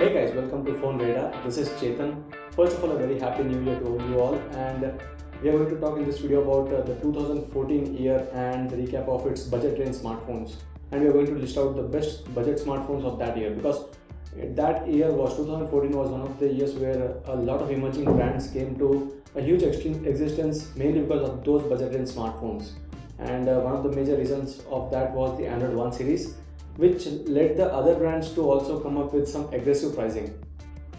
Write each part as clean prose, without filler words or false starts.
Hey guys, welcome to PhoneRadar. This is Chetan. First of all, a very happy new year to you all, and we are going to talk in this video about the 2014 year and the recap of its budget range smartphones. And we are going to list out the best budget smartphones of that year, because that year was 2014 was one of the years where a lot of emerging brands came to a huge existence, mainly because of those budget range smartphones. And one of the major reasons of that was the Android 1 series, which led the other brands to also come up with some aggressive pricing.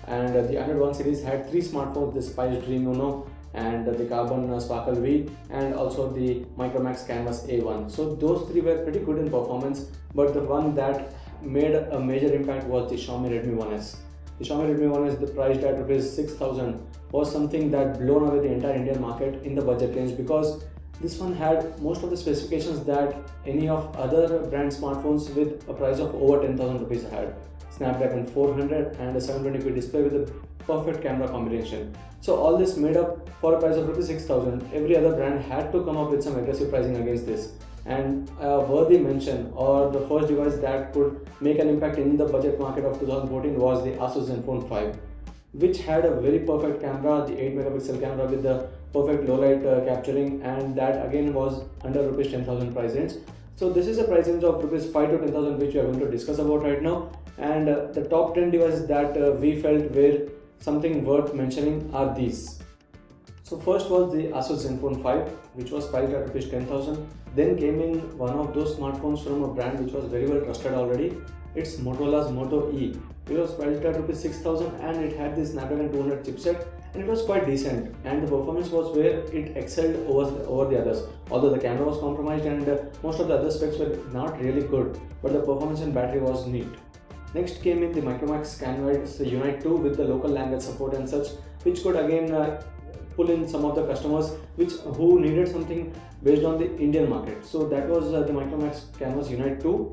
And the Android 1 series had three smartphones: the Spice Dream Uno, and the Carbon Sparkle V, and also the Micromax Canvas A1. So those three were pretty good in performance, but the one that made a major impact was the Xiaomi Redmi 1S. The Xiaomi Redmi 1S, the price at rupees 6,000, was something that blown away the entire Indian market in the budget range, because this one had most of the specifications that any of other brand smartphones with a price of over 10,000 rupees had. Snapdragon 400 and a 720p display with a perfect camera combination. So all this made up for a price of rupees 6,000. Every other brand had to come up with some aggressive pricing against this. And a worthy mention, or the first device that could make an impact in the budget market of 2014, was the Asus Zenfone 5, which had a very perfect camera, the 8 megapixel camera with the perfect low light capturing, and that again was under rupees 10,000 price range. So this is a price range of rupees 5 to 10,000, which we are going to discuss about right now. And the top 10 devices that we felt were something worth mentioning are these. So first was the Asus Zenfone 5, which was priced at rupees 10,000. Then came in one of those smartphones from a brand which was very well trusted already. It's Motorola's Moto E. It was priced at rupees 6,000 and it had the Snapdragon 200 chipset, and it was quite decent, and the performance was where it excelled over the others. Although the camera was compromised and most of the other specs were not really good, but the performance and battery was neat. Next came in the Micromax Canvas Unite 2 with the local language support and such, which could again pull in some of the customers who needed something based on the Indian market. So that was the Micromax Canvas Unite 2.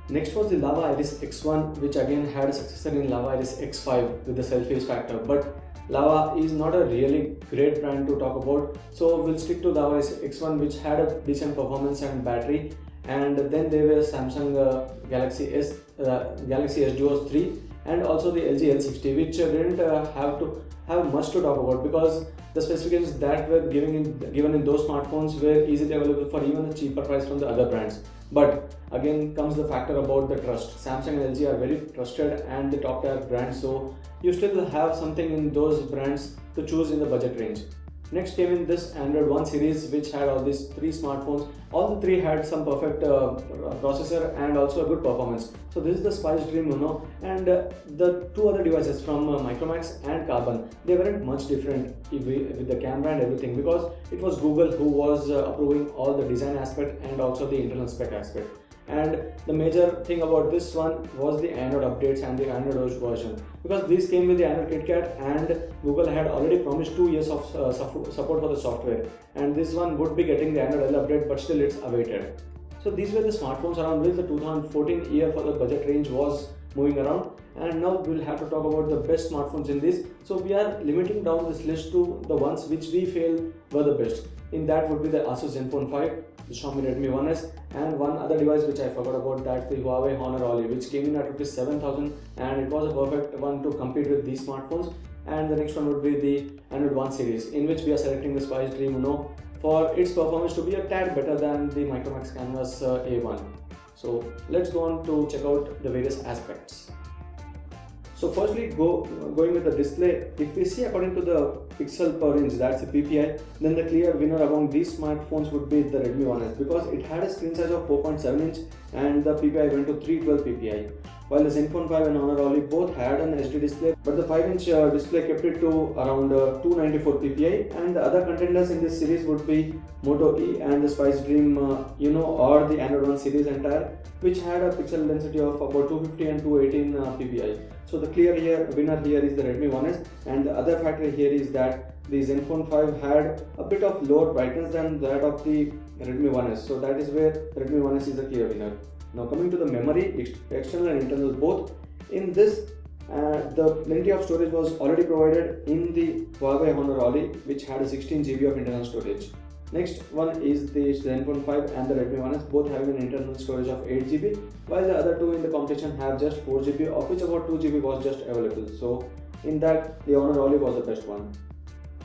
Next was the Lava Iris X1, which again had a successor in Lava Iris X5 with the selfies factor. But Lava is not a really great brand to talk about, so we'll stick to Lava Iris X1, which had a decent performance and battery. And then there were Samsung Galaxy S Duos 3, and also the LG L60, which didn't have much to talk about, because the specifications that were given in those smartphones were easily available for even a cheaper price from the other brands. But again comes the factor about the trust. Samsung and LG are very trusted and the top tier brands, so you still have something in those brands to choose in the budget range. Next came in this Android 1 series, which had all these three smartphones. All the three had some perfect processor and also a good performance. So this is the Spice Dream Uno, and the two other devices from Micromax and Carbon, they weren't much different with the camera and everything, because it was Google who was approving all the design aspect and also the internal spec aspect. And the major thing about this one was the Android updates and the Android OS version, because these came with the Android KitKat, and Google had already promised 2 years of support for the software, and this one would be getting the Android L update, but still it's awaited. So these were the smartphones around which the 2014 year for the budget range was moving around. And now we'll have to talk about the best smartphones in this. So we are limiting down this list to the ones which we feel were the best. In that would be the Asus Zenfone 5, the Xiaomi Redmi 1S, and one other device which I forgot about, that the Huawei Honor Ollie, which came in at rupees 7,000, and it was a perfect one to compete with these smartphones. And the next one would be the Android 1 series, in which we are selecting the Spice Dream Uno for its performance to be a tad better than the Micromax Canvas A1. So let's go on to check out the various aspects. So firstly, going with the display, if we see according to the pixel per inch, that's the PPI, then the clear winner among these smartphones would be the Redmi 1S, because it had a screen size of 4.7 inch and the PPI went to 312 PPI. While the Zenfone 5 and Honor Ollie both had an HD display, but the 5-inch display kept it to around 294 PPI. And the other contenders in this series would be Moto E and the Spice Dream or the Android 1 series entire, which had a pixel density of about 250 and 218 PPI. So the clear winner here is the Redmi 1S, and the other factor here is that the Zenfone 5 had a bit of lower brightness than that of the Redmi 1S, so that is where the Redmi 1S is the clear winner. Now coming to the memory, external and internal both, in this the plenty of storage was already provided in the Huawei Honor Ollie, which had a 16 GB of internal storage. Next one is the Zenfone 5 and the Redmi 1S, both having an internal storage of 8 GB, while the other two in the competition have just 4 GB, of which about 2 GB was just available. So in that, the Honor Ollie was the best one.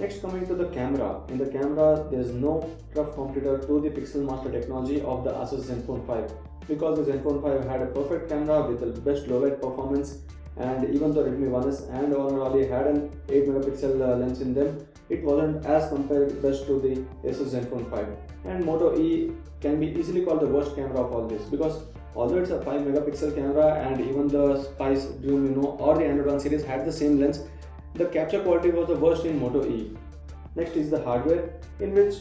Next, coming to the camera. In the camera, there is no tough competitor to the Pixel Master technology of the Asus Zenfone 5, because the Zenfone 5 had a perfect camera with the best low light performance, and even though Redmi 1S and Honor Ollie had an 8 megapixel lens in them, it wasn't as compared best to the Asus Zenfone 5. And Moto E can be easily called the worst camera of all this, because although it's a 5 megapixel camera and even the Spice Dream Uno or the Android One series had the same lens, the capture quality was the worst in Moto E. Next is the hardware, in which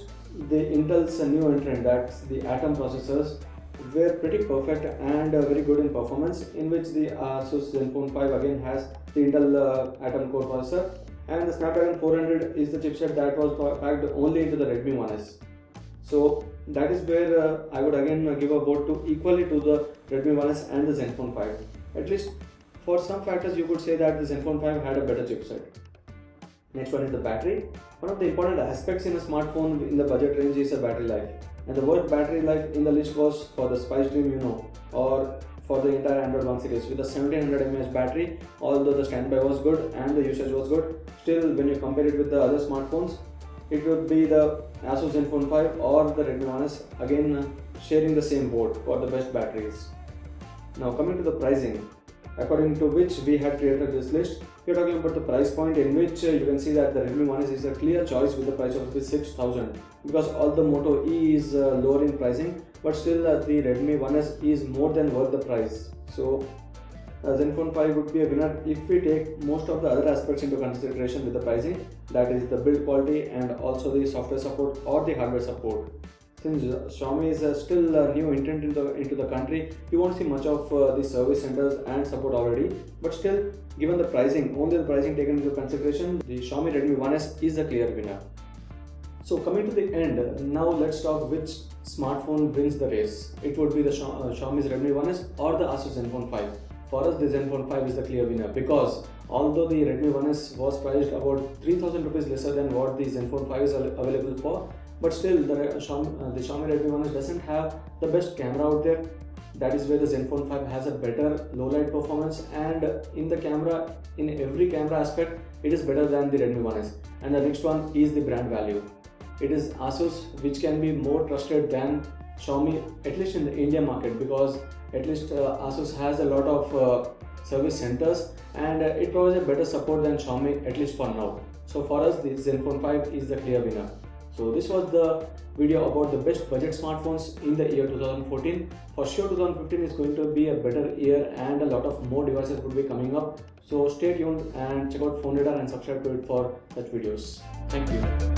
the Intel's new entrant, that's the Atom processors, were pretty perfect and very good in performance, in which the Asus Zenfone 5 again has the Intel Atom core processor, and the Snapdragon 400 is the chipset that was packed only into the Redmi 1S. So that is where I would again give a vote to equally to the Redmi 1S and the Zenfone 5. At least for some factors you could say that the Zenfone 5 had a better chipset. Next one is the battery. One of the important aspects in a smartphone in the budget range is the battery life. And the worst battery life in the list was for the Spice Dream Uno or for the entire Android One series with a 1700 mAh battery. Although the standby was good and the usage was good, still when you compare it with the other smartphones, it would be the Asus Zenfone 5 or the Redmi 1S again sharing the same board for the best batteries. Now coming to the pricing, according to which we had created this list, we are talking about the price point, in which you can see that the Redmi 1S is a clear choice with the price of 6,000, because although Moto E is lower in pricing, but still the Redmi 1S is more than worth the price. So Zenfone 5 would be a winner if we take most of the other aspects into consideration with the pricing, that is the build quality and also the software support or the hardware support. Since Xiaomi is still a new entrant into the country, you won't see much of the service centers and support already. But still, given the pricing, only the pricing taken into consideration, the Xiaomi Redmi 1S is the clear winner. So coming to the end, now let's talk which smartphone wins the race. It would be the Xiaomi's Redmi 1S or the Asus Zenfone 5. For us, the Zenfone 5 is the clear winner, because although the Redmi 1S was priced about 3,000 rupees lesser than what the Zenfone 5 is available for, but still the Xiaomi Redmi 1S doesn't have the best camera out there. That is where the Zenfone 5 has a better low light performance, and in the camera, in every camera aspect, it is better than the Redmi 1S. And the next one is the brand value. It is Asus, which can be more trusted than Xiaomi, at least in the India market, because at least Asus has a lot of service centers and it provides a better support than Xiaomi, at least for now. So for us, the Zenfone 5 is the clear winner. So this was the video about the best budget smartphones in the year 2014. For sure 2015 is going to be a better year and a lot of more devices will be coming up. So stay tuned and check out PhoneRadar and subscribe to it for such videos. Thank you.